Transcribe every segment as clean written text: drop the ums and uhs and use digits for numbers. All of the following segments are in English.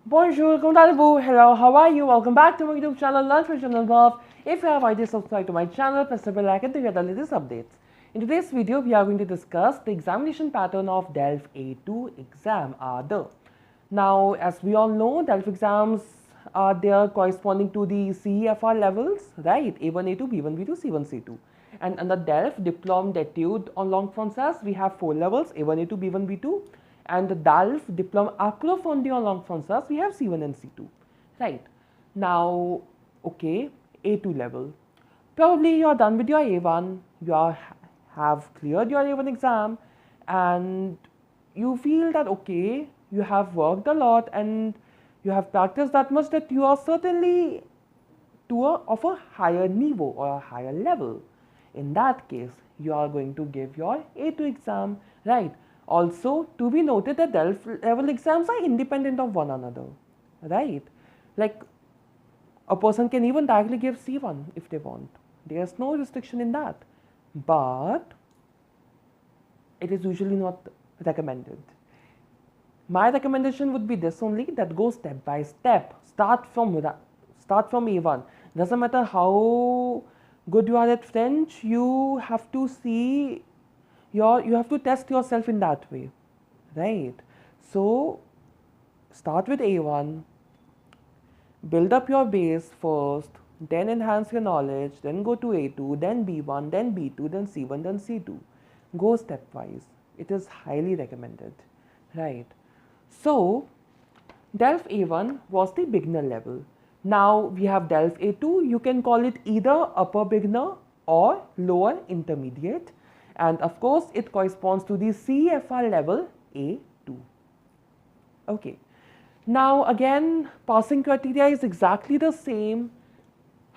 Bonjour, comment allez-vous? Hello, how are you? Welcome back to my YouTube channel, Learn French with Anubhav. If you have already subscribed to my channel, press the bell icon to get the latest updates. In today's video, we are going to discuss the examination pattern of DELF A2 exam ADA. Now, as we all know, DELF exams are there corresponding to the CEFR levels, right? A1, A2, B1, B2, C1, C2. And under DELF Diplôme d'études en langue française, we have 4 levels, A1, A2, B1, B2. And the DELF Diplôme approfondi en langue française, we have C1 and C2, right? Now, okay, A2 level. Probably you're done with your A1, have cleared your A1 exam, and you feel that, okay, you have worked a lot and you have practiced that much that you are certainly of a higher niveau or a higher level. In that case, you are going to give your A2 exam, right? Also, to be noted that DELF level exams are independent of one another, right? Like, a person can even directly give C1 if they want. There's no restriction in that. But it is usually not recommended. My recommendation would be this only, that go step by step. Start from A1. Doesn't matter how good you are at French, you have to see you have to test yourself in that way, right? So start with A1, build up your base first, then enhance your knowledge, then go to A2, then B1, then B2, then C1, then C2. Go stepwise. It is highly recommended, right? So DELF A1 was the beginner level. Now we have DELF A2. You can call it either upper beginner or lower intermediate. And of course, it corresponds to the CEFR level A2. Okay. Now again, passing criteria is exactly the same.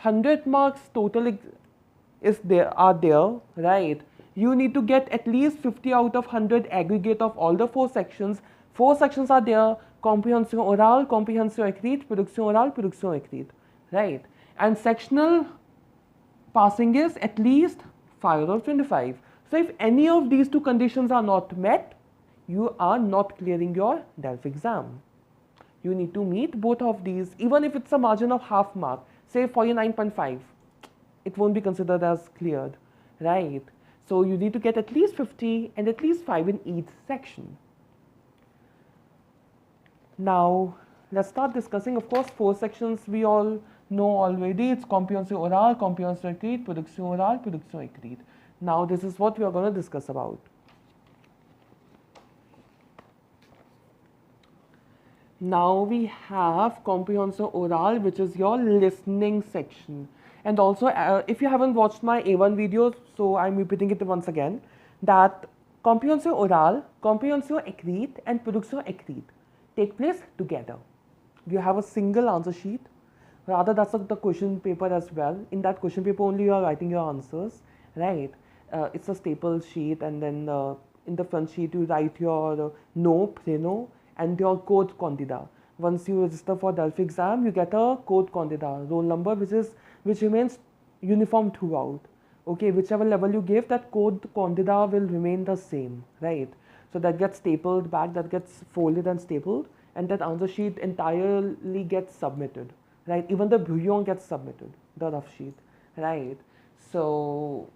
100 marks total are there, right? You need to get at least 50 out of 100 aggregate of all the 4 sections. 4 sections are there: comprehension oral, comprehension écrite, production orale, production écrite, right? And sectional passing is at least 5 out of 25. So if any of these 2 conditions are not met, you are not clearing your DELF exam. You need to meet both of these, even if it's a margin of half mark, say 49.5, it won't be considered as cleared, right? So you need to get at least 50 and at least 5 in each section. Now, let's start discussing. Of course, 4 sections we all know already. It's comprehension oral, comprehension écrite, production orale, production écrite. Now, this is what we are going to discuss about. Now we have comprehension oral, which is your listening section. And also, if you haven't watched my A1 video, so I'm repeating it once again, that comprehension oral, comprehension écrite, and production écrite take place together. You have a single answer sheet. Rather, that's the question paper as well. In that question paper only you are writing your answers, right? It's a staple sheet, and then in the front sheet you write your nom, prénom, and your code candidat. Once you register for DELF exam, you get a code candidat, roll number, which remains uniform throughout. Okay, whichever level you give, that code candidat will remain the same, right? So that gets stapled back, that gets folded and stapled, and that answer sheet entirely gets submitted, right? Even the brouillon gets submitted, the rough sheet, right? So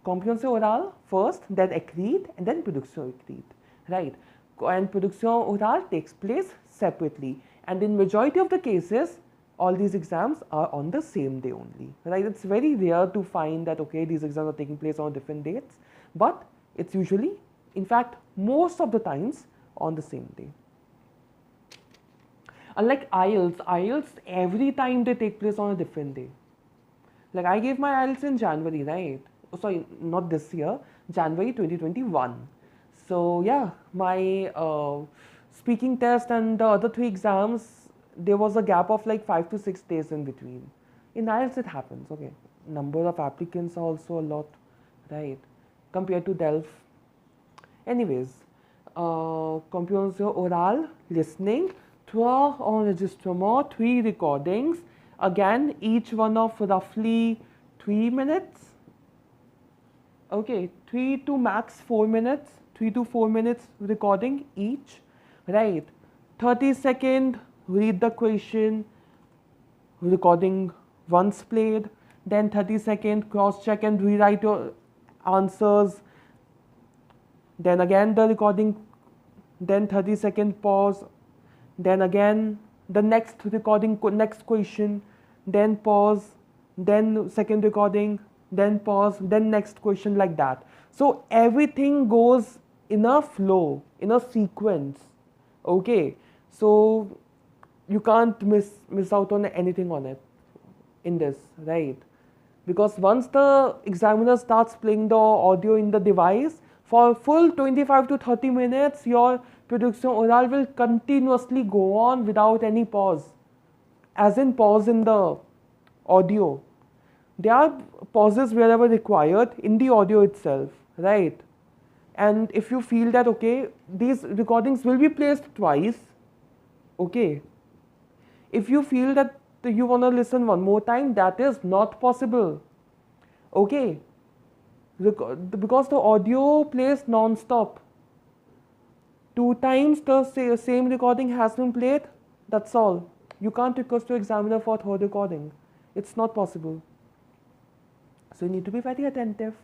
comprehension oral first, then écrite, and then production écrite, right? And production oral takes place separately, and in majority of the cases, all these exams are on the same day only, right? It's very rare to find that, okay, these exams are taking place on different dates, but it's usually, in fact, most of the times on the same day. Unlike IELTS, every time they take place on a different day. Like I gave my IELTS in January, right? Oh, sorry, not this year, January 2021. So yeah, my speaking test and the other 3 exams, there was a gap of like 5 to 6 days in between. In IELTS it happens, okay. Number of applicants are also a lot, right, compared to DELF. Anyways, comprehension oral, listening, 3 enregistrements, 3 recordings. Again, each one of roughly 3 minutes. Okay, 3 to max 4 minutes, 3 to 4 minutes recording each, right? 30-second read the question, recording once played, then 30-second cross check and rewrite your answers, then again the recording, then 30-second pause, then again the next recording, next question, then pause, then second recording, then pause, then next question, like that. So everything goes in a flow, in a sequence. Okay, so you can't miss out on anything on it in this, right? Because once the examiner starts playing the audio in the device, for full 25 to 30 minutes, your production oral will continuously go on without any pause, as in pause in the audio. There are pauses wherever required in the audio itself, right? And if you feel that, okay, these recordings will be placed twice, okay. If you feel that you want to listen one more time, that is not possible, okay. Because the audio plays non-stop. 2 times the same recording has been played, that's all. You can't request your examiner for third recording. It's not possible. So you need to be very attentive,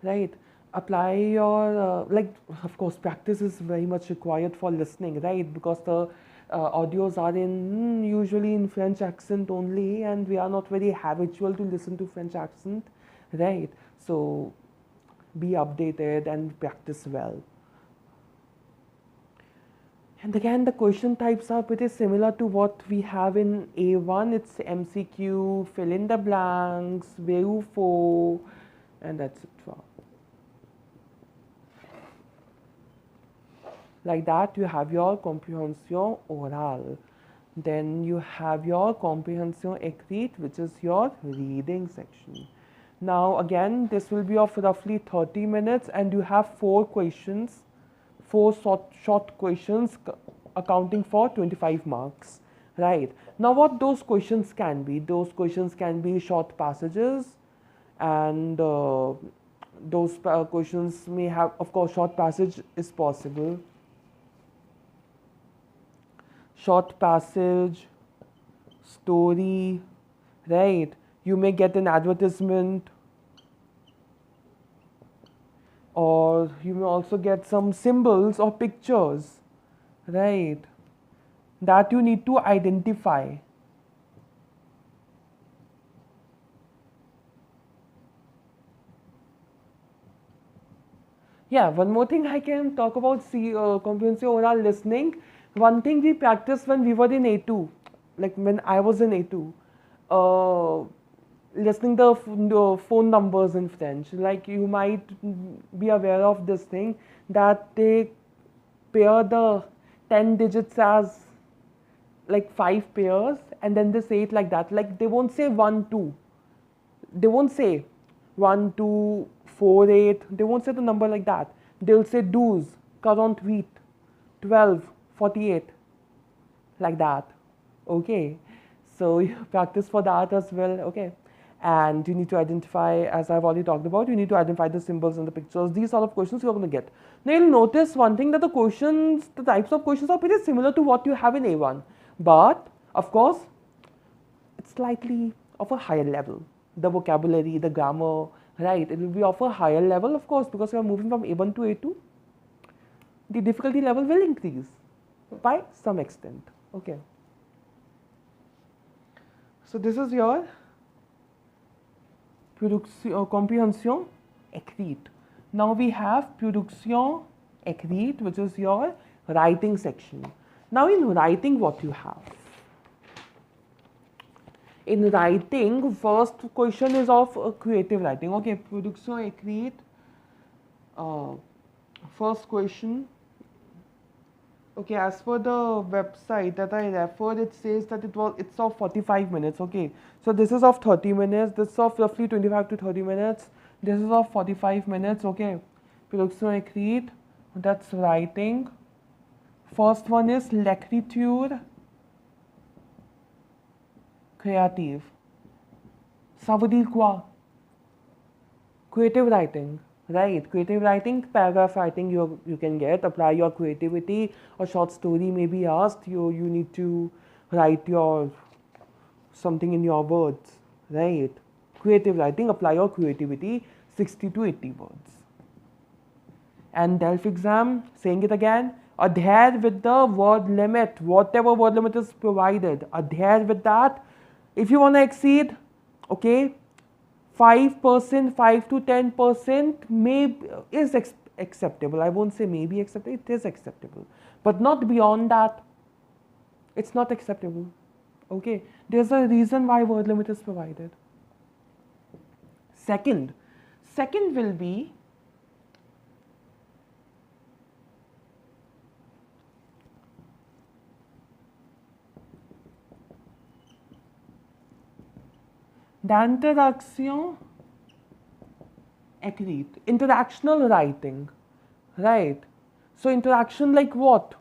right? Apply your, like, of course, practice is very much required for listening, right? Because the audios are in usually in French accent only, and we are not very habitual to listen to French accent, right? So be updated and practice well. And again, the question types are pretty similar to what we have in A1. It's MCQ, fill in the blanks, View 4, and etc. Like that, you have your comprehension oral. Then you have your comprehension écrite, which is your reading section. Now again, this will be of roughly 30 minutes, and you have 4 questions. 4 short questions accounting for 25 marks, right? Now what those questions can be? Those questions can be short passages, and those questions may have, of course, short passage is possible. Short passage, story, right? You may get an advertisement, or you may also get some symbols or pictures, right, that you need to identify. Yeah, one more thing I can talk about comprehensive oral listening. One thing we practiced when we were in A2, like when I was in A2, listening the phone numbers in French. Like, you might be aware of this thing, that they pair the 10 digits as like 5 pairs, and then they say it like that. Like, they won't say 1 2, they won't say 1 2 4 8, they won't say the number like that. They'll say 12, 48, 12, 48, like that. Okay, so you practice for that as well. Okay, and you need to identify, as I've already talked about, you need to identify the symbols and the pictures. These sort of questions you're going to get. Now you'll notice one thing, that the questions, the types of questions are pretty similar to what you have in A1, but of course it's slightly of a higher level. The vocabulary, the grammar, right, it will be of a higher level, of course, because you are moving from A1 to A2. The difficulty level will increase by some extent. Okay, so this is your comprehension écrite. Now we have production écrite, which is your writing section. Now in writing, what you have? In writing, first question is of creative writing. Okay, production écrite. First question. Okay, as per the website that I referred, it says that it's of 45 minutes. Okay, so this is of 30 minutes. This is of roughly 25 to 30 minutes. This is of 45 minutes. Okay, production écrite, that's writing. First one is l'écriture créative. Ça veut dire quoi? Creative writing. Right, creative writing, paragraph writing you can get, apply your creativity. A short story may be asked, you need to write your something in your words, right? Creative writing, apply your creativity, 60 to 80 words. And DELF exam, saying it again, adhere with the word limit, whatever word limit is provided, adhere with that. If you want to exceed, okay, 5%, 5 to 10% may is acceptable. I won't say maybe acceptable, it is acceptable. But not beyond that, it's not acceptable. Okay, there's a reason why word limit is provided. Second will be d'interaction écrite, interactional writing, right? So interaction like what?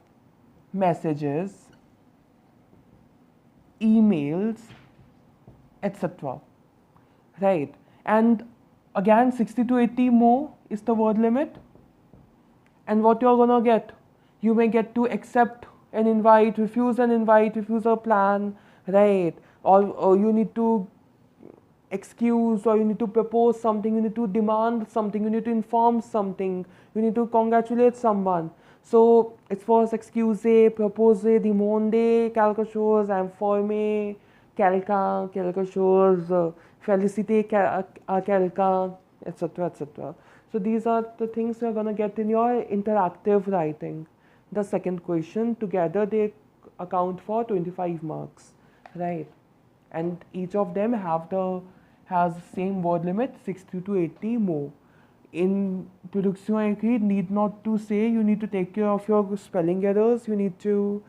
Messages, emails, etc. Right? And again, 60 to 80 more is the word limit. And what you're gonna get? You may get to accept an invite, refuse a plan, right? Or you need to excuse, or you need to propose something, you need to demand something, you need to inform something, you need to congratulate someone. So it's first excuser, proposer, demander quelque chose, informer quelqu'un, quelque chose, féliciter quelqu'un, etc., etc. So these are the things you're going to get in your interactive writing. The second question, together they account for 25 marks, right? And each of them has the same word limit, 60 to 80 more. In production écrite, need not to say, you need to take care of your spelling errors, you need to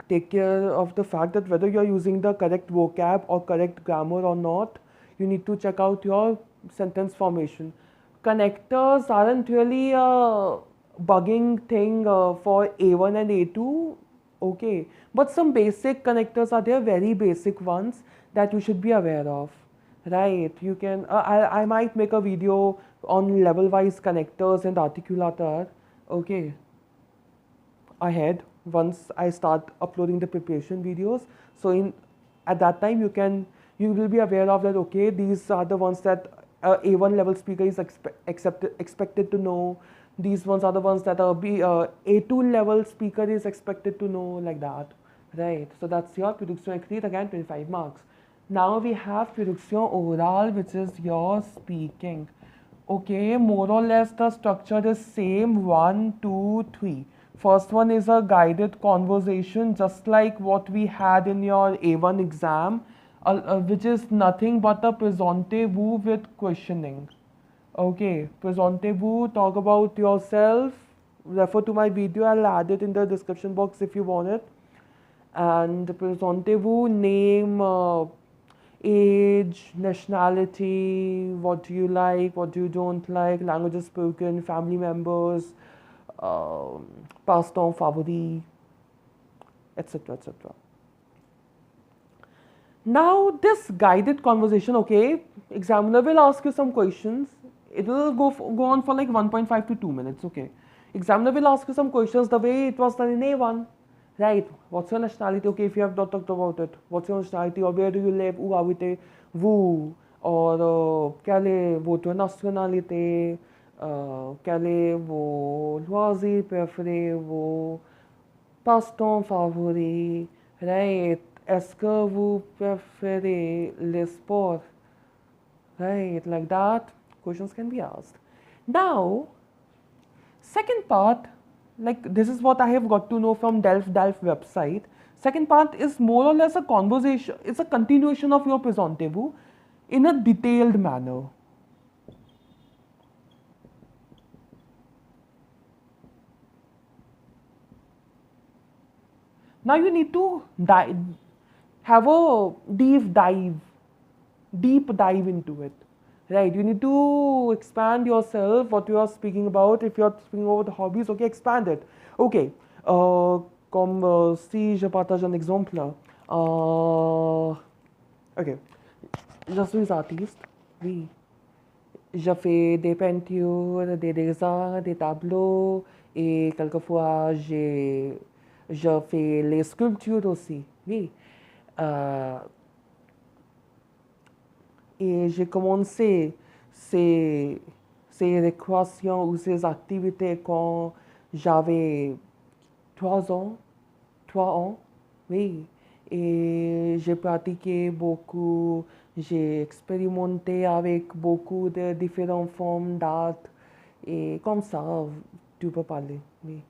take care of the fact that whether you're using the correct vocab or correct grammar or not. You need to check out your sentence formation. Connectors aren't really a bugging thing for A1 and A2, okay, but some basic connectors are there, very basic ones that you should be aware of, right? You can I might make a video on level wise connectors and articulator, okay, ahead once I start uploading the preparation videos. So at that time you will be aware of that, okay, these are the ones that A1 level speaker is expected to know. These ones are the ones that A2 level speaker is expected to know, like that, right? So that's your production écrite, again 25 marks. Now we have production orale, which is your speaking. Okay, more or less the structure is same, 1, 2, 3. First one is a guided conversation, just like what we had in your A1 exam, which is nothing but a présentez-vous with questioning. Okay, présentez-vous, talk about yourself, refer to my video, I'll add it in the description box if you want it. And présentez-vous, name, age, nationality, what do you like, what do you don't like, languages spoken, family members, passe-temps favori, etc., etc. Now this guided conversation, okay, examiner will ask you some questions. It will go on for like 1.5 to 2 minutes, okay. Examiner will ask you some questions the way it was done in A1, right? What's your nationality? Okay, if you have not talked about it, what's your nationality, or where do you live? Où habitez vous? Or quelle est votre nationalité? Quel est vos loisirs préférés? Vos passe-temps favoris, right? Est-ce que vous préférez les sports? Right, like that, questions can be asked. Now, second part, like this is what I have got to know from DELF-DALF website. Second part is more or less a conversation, it's a continuation of your présentez-vous in a detailed manner. Now you need to have a deep dive into it, right? You need to expand yourself, what you are speaking about. If you are speaking about the hobbies, okay, expand it. Okay, comme si je partage un exemple, ok, je suis artiste, oui. Je fais des peintures, des dessins, des tableaux, et quelquefois j'ai je fais les sculptures aussi, oui. Et j'ai commencé ces, ces récréations ou ces activités quand j'avais 3 ans, 3 ans, oui. Et j'ai pratiqué beaucoup, j'ai expérimenté avec beaucoup de différentes formes d'art et comme ça, tu peux parler, oui.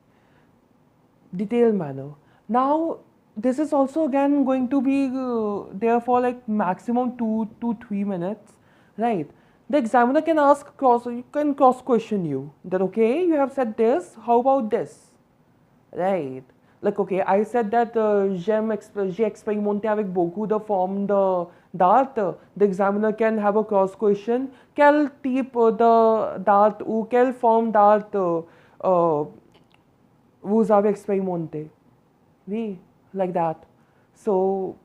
Detailed manner. Now, this is also again going to be there for like maximum 2 to 3 minutes, right? The examiner can cross question you that okay, you have said this, how about this, right? Like okay, I said that j'ai expérimenté avec beaucoup de formes d'art. The examiner can have a cross question. Quel type d'art ou quelle forme d'art vous avez expérimenté? Oui, like that. So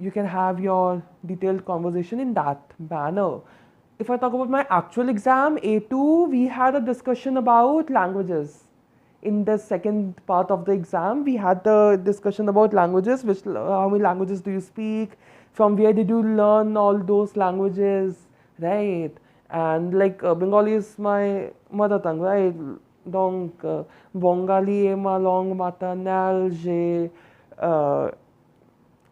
you can have your detailed conversation in that manner. If I talk about my actual exam, A2, we had a discussion about languages. In the second part of the exam, we had the discussion about languages, which how many languages do you speak, from where did you learn all those languages, right? And like Bengali is my mother tongue, right? Donc, Bengali est ma langue maternelle. Euh,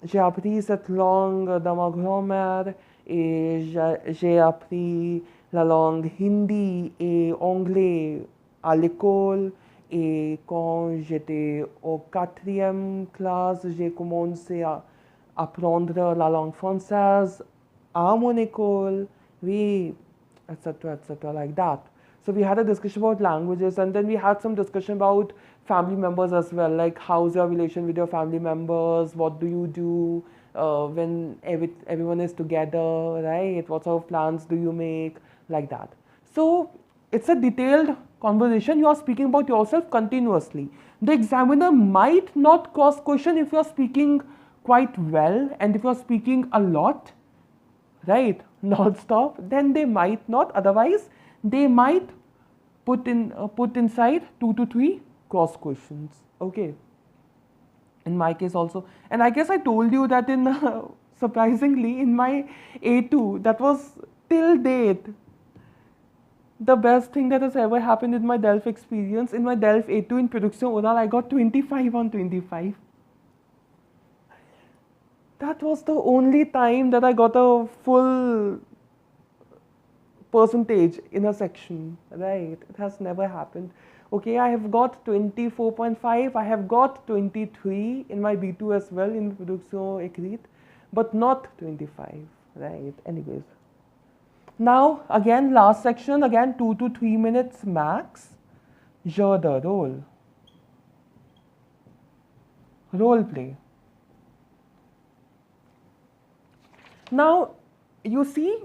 j'ai appris cette langue dans ma grand-mère et j'ai appris la langue hindi et anglais à l'école. Et quand j'étais au 4e classe, j'ai commencé à apprendre la langue française à mon école, oui, etc., like that. So we had a discussion about languages, and then we had some discussion about family members as well, like how's your relation with your family members, what do you do when everyone is together, right? What sort of plans do you make, like that. So it's a detailed conversation. You are speaking about yourself continuously. The examiner might not cross question if you are speaking quite well and if you are speaking a lot, right, non-stop, then they might not. Otherwise, they might put inside 2 to 3 cross questions. Okay. In my case also, and I guess I told you that in surprisingly in my A2, that was till date the best thing that has ever happened in my DELF experience. In my DELF A2 in production oral, I got 25 on 25. That was the only time that I got a full percentage in a section, right? It has never happened. Okay, I have got 24.5, I have got 23 in my B2 as well in production écrite, but not 25, right? Anyways. Now, again, last section, again 2 to 3 minutes max. Jeu de rôle. Role play. Now, you see,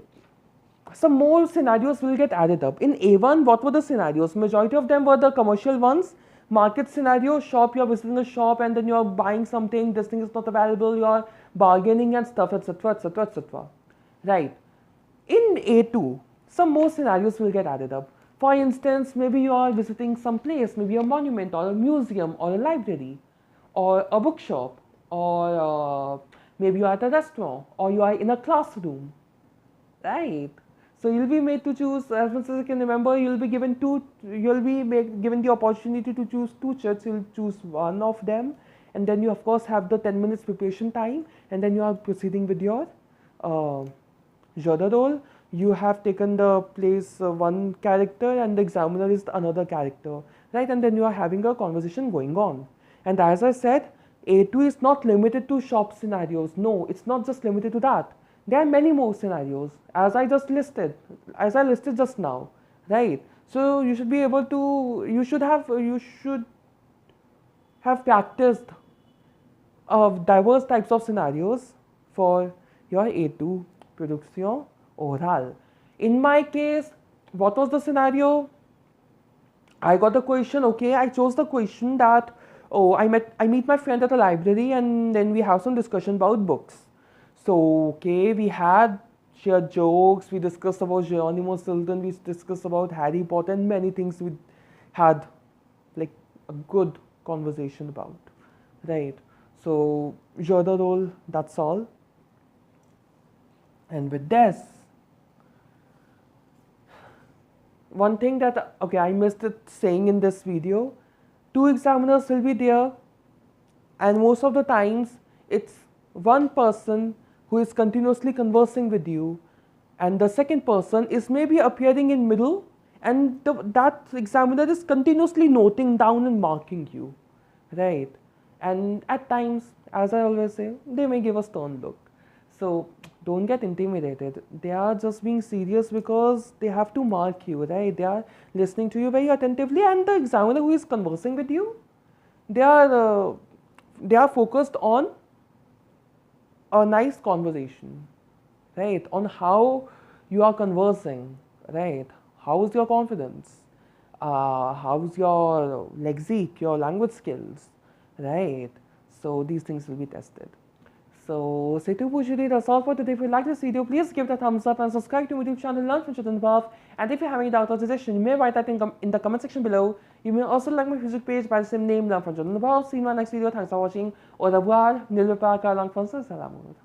some more scenarios will get added up. In A1, what were the scenarios? Majority of them were the commercial ones. Market scenario, shop, you're visiting a shop and then you're buying something, this thing is not available, you're bargaining and stuff, etc., etc., etc. Right. In A2, some more scenarios will get added up. For instance, maybe you are visiting some place, maybe a monument or a museum or a library or a bookshop, or maybe you are at a restaurant or you are in a classroom, right? So you'll be made to choose, as much as you can remember, you'll be given given the opportunity to choose 2 chats. You'll choose one of them, and then you of course have the 10 minutes preparation time, and then you are proceeding with your jeu de rôle. You have taken the place one character and the examiner is another character, right? And then you are having a conversation going on. And as I said, A2 is not limited to shop scenarios. No, it's not just limited to that. There are many more scenarios as I listed just now, right? So you should be able to, you should have practiced diverse types of scenarios for your A2 production oral. In my case, what was the scenario? I got the question, okay, I chose the question that, oh, I meet my friend at a library and then we have some discussion about books. So, okay, we had shared jokes, we discussed about Geronimo Stilton, we discussed about Harry Potter, and many things we had like a good conversation about, right? So you're the role, that's all. And with this, one thing that, okay, I missed it saying in this video, 2 examiners will be there, and most of the times it's one person who is continuously conversing with you, and the second person is maybe appearing in middle, and that examiner is continuously noting down and marking you, right? And at times, as I always say, they may give a stern look. So don't get intimidated. They are just being serious because they have to mark you, right? They are listening to you very attentively, and the examiner who is conversing with you, they are focused on a nice conversation, right? On how you are conversing, right? How's your confidence? How's your lexic, your language skills, right? So these things will be tested. So, that's all for today. If you like this video, please give it a thumbs up and subscribe to my YouTube channel, Learn French with Anubhav. And if you have any doubt or suggestion, you may write that in the comment section below. You may also like my Facebook page by the same name, Learn French with Anubhav. See you in my next video. Thanks for watching. Au revoir. N'oubliez pas qu'à langue française, c'est l'amour.